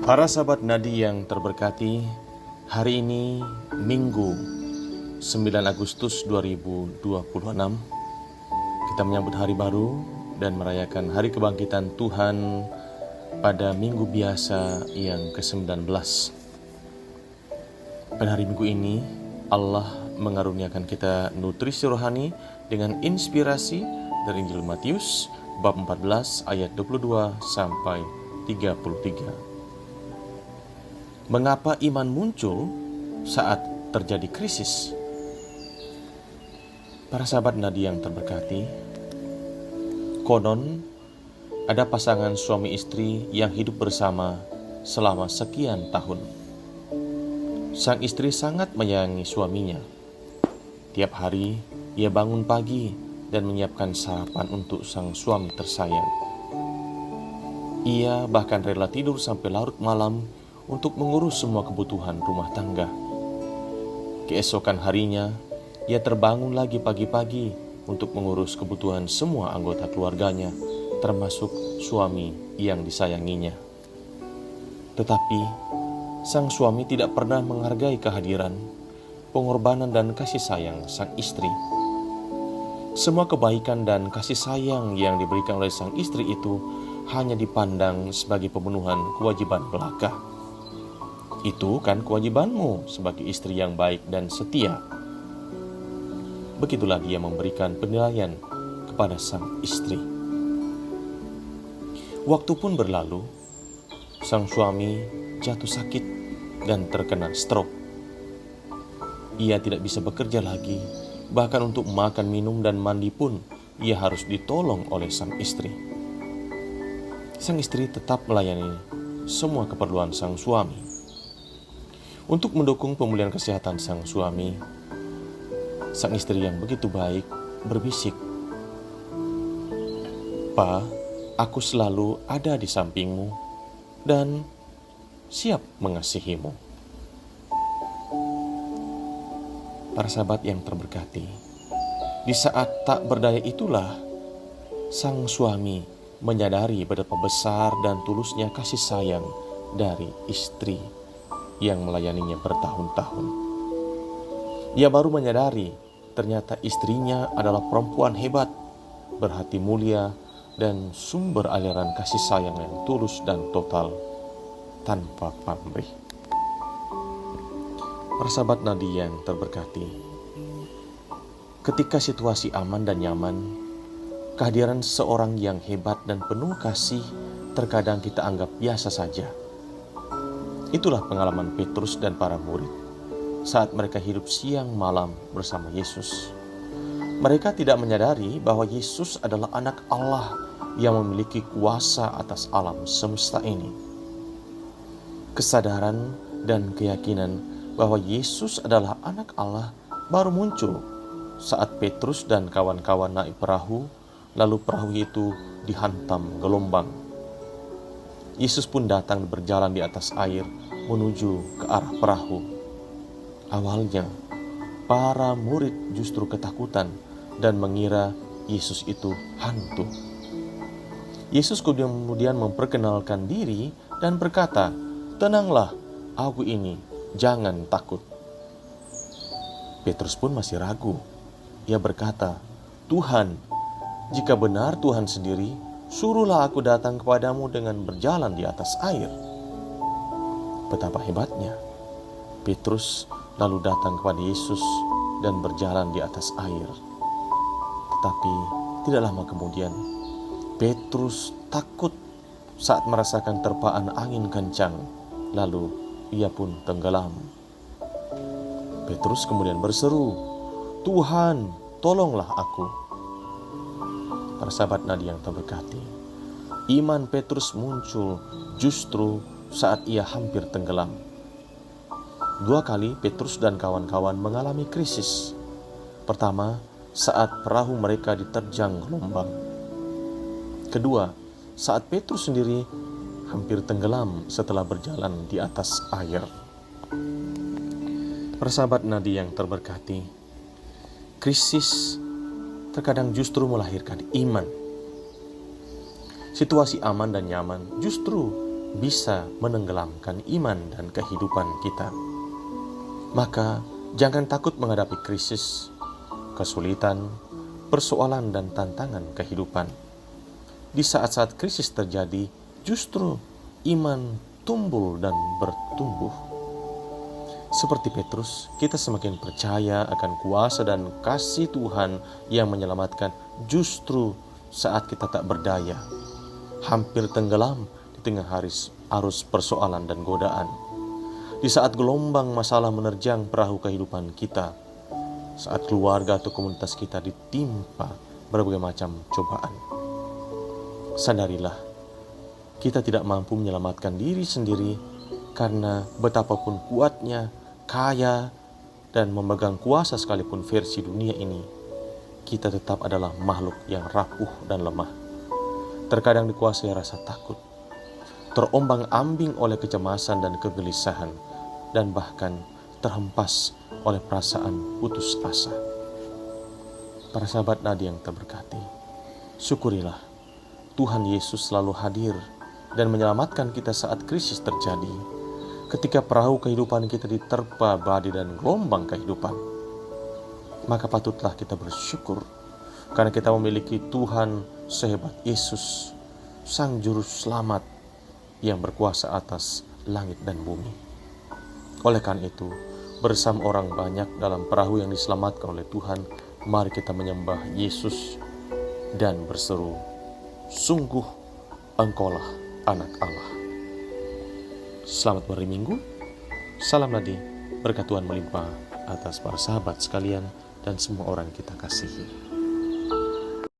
Para sahabat Nadi yang terberkati, hari ini Minggu 9 Agustus 2026, kita menyambut hari baru dan merayakan hari kebangkitan Tuhan pada minggu biasa yang ke-19. Pada hari Minggu ini, Allah mengaruniakan kita nutrisi rohani dengan inspirasi dari Injil Matius bab 14 ayat 22 sampai 33. Mengapa iman muncul saat terjadi krisis? Para sahabat Nadi yang terberkati, konon ada pasangan suami istri yang hidup bersama selama sekian tahun. Sang istri sangat menyayangi suaminya. Tiap hari ia bangun pagi dan menyiapkan sarapan untuk sang suami tersayang. Ia bahkan rela tidur sampai larut malam untuk mengurus semua kebutuhan rumah tangga. Keesokan harinya, ia terbangun lagi pagi-pagi untuk mengurus kebutuhan semua anggota keluarganya, termasuk suami yang disayanginya. Tetapi, sang suami tidak pernah menghargai kehadiran, pengorbanan dan kasih sayang sang istri. Semua kebaikan dan kasih sayang yang diberikan oleh sang istri itu hanya dipandang sebagai pemenuhan kewajiban belaka. Itu kan kewajibanmu sebagai istri yang baik dan setia. Begitulah dia memberikan penilaian kepada sang istri. Waktu pun berlalu, sang suami jatuh sakit dan terkena stroke. Ia tidak bisa bekerja lagi, bahkan untuk makan, minum, dan mandi pun ia harus ditolong oleh sang istri. Sang istri tetap melayani semua keperluan sang suami. Untuk mendukung pemulihan kesehatan sang suami, sang istri yang begitu baik berbisik, "Pa, aku selalu ada di sampingmu dan siap mengasihimu." Para sahabat yang terberkati, di saat tak berdaya itulah sang suami menyadari betapa besar dan tulusnya kasih sayang dari istri yang melayaninya bertahun-tahun. Ia baru menyadari ternyata istrinya adalah perempuan hebat, berhati mulia, dan sumber aliran kasih sayang yang tulus dan total tanpa pamrih. Para sahabat Nadi yang terberkati, ketika situasi aman dan nyaman, kehadiran seorang yang hebat dan penuh kasih terkadang kita anggap biasa saja. Itulah pengalaman Petrus dan para murid saat mereka hidup siang malam bersama Yesus. Mereka tidak menyadari bahwa Yesus adalah anak Allah yang memiliki kuasa atas alam semesta ini. Kesadaran dan keyakinan bahwa Yesus adalah anak Allah baru muncul saat Petrus dan kawan-kawan naik perahu, lalu perahu itu dihantam gelombang. Yesus pun datang berjalan di atas air menuju ke arah perahu. Awalnya, para murid justru ketakutan dan mengira Yesus itu hantu. Yesus kemudian memperkenalkan diri dan berkata, "Tenanglah, aku ini, jangan takut." Petrus pun masih ragu. Ia berkata, "Tuhan, jika benar Tuhan sendiri, suruhlah aku datang kepadamu dengan berjalan di atas air." Betapa hebatnya. Petrus lalu datang kepada Yesus dan berjalan di atas air. Tetapi tidak lama kemudian, Petrus takut saat merasakan terpaan angin kencang, lalu ia pun tenggelam. Petrus kemudian berseru, "Tuhan, tolonglah aku." Para sahabat Nadi yang terberkati, iman Petrus muncul justru saat ia hampir tenggelam. 2 kali Petrus dan kawan-kawan mengalami krisis. Pertama, saat perahu mereka diterjang gelombang. Kedua, saat Petrus sendiri hampir tenggelam setelah berjalan di atas air. Para sahabat Nadi yang terberkati, krisis terkadang justru melahirkan iman. Situasi aman dan nyaman justru bisa menenggelamkan iman dan kehidupan kita. Maka jangan takut menghadapi krisis, kesulitan, persoalan dan tantangan kehidupan. Di saat-saat krisis terjadi, justru iman tumbuh dan bertumbuh. Seperti Petrus, kita semakin percaya akan kuasa dan kasih Tuhan yang menyelamatkan justru saat kita tak berdaya, hampir tenggelam di tengah arus persoalan dan godaan. Di saat gelombang masalah menerjang perahu kehidupan kita, saat keluarga atau komunitas kita ditimpa berbagai macam cobaan. Sadarilah, kita tidak mampu menyelamatkan diri sendiri karena betapapun kuatnya, kaya, dan memegang kuasa sekalipun versi dunia ini, kita tetap adalah makhluk yang rapuh dan lemah. Terkadang dikuasai rasa takut, terombang-ambing oleh kecemasan dan kegelisahan, dan bahkan terhempas oleh perasaan putus asa. Para sahabat nadi yang terberkati, syukurilah Tuhan Yesus selalu hadir dan menyelamatkan kita saat krisis terjadi. Ketika perahu kehidupan kita diterpa badai dan gelombang kehidupan, maka patutlah kita bersyukur karena kita memiliki Tuhan sehebat Yesus, Sang Juru Selamat yang berkuasa atas langit dan bumi. Oleh karena itu, bersama orang banyak dalam perahu yang diselamatkan oleh Tuhan, mari kita menyembah Yesus dan berseru, sungguh Engkaulah Anak Allah. Selamat hari Minggu, salam nadi, berkat Tuhan melimpah atas para sahabat sekalian dan semua orang kita kasihi.